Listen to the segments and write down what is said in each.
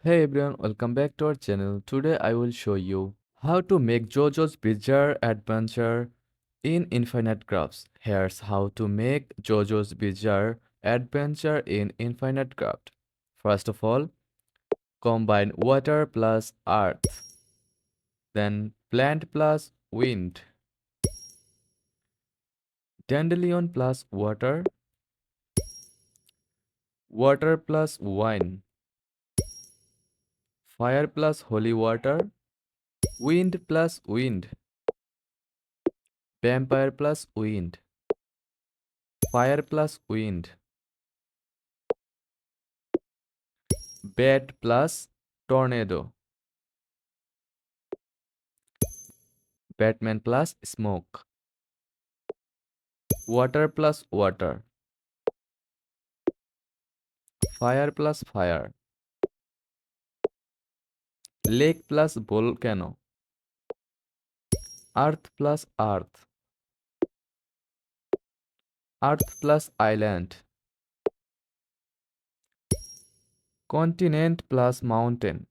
Hey everyone, welcome back to our channel. Today I will show you how to make JoJo's Bizarre Adventure in Infinite Crafts. Here's how to make JoJo's Bizarre Adventure in Infinite Craft. First of all, combine water plus earth, then plant plus wind, dandelion plus water, water plus wine, fire plus holy water, wind plus wind, vampire plus wind, fire plus wind, bat plus tornado, Batman plus smoke, water plus water, fire plus fire, lake plus volcano, earth plus earth, earth plus island, continent plus mountain,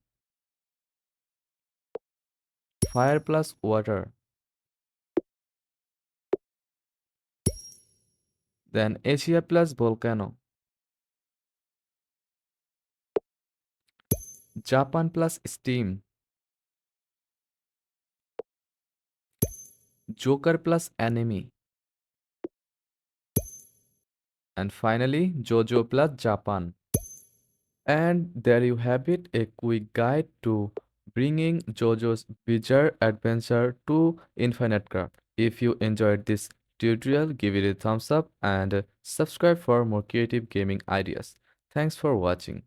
fire plus water, then Asia plus volcano, Japan plus steam, Joker plus enemy, and finally JoJo plus Japan. And there you have it, a quick guide to bringing JoJo's Bizarre Adventure to Infinite Craft. If you enjoyed this tutorial, give it a thumbs up and subscribe for more creative gaming ideas. Thanks for watching.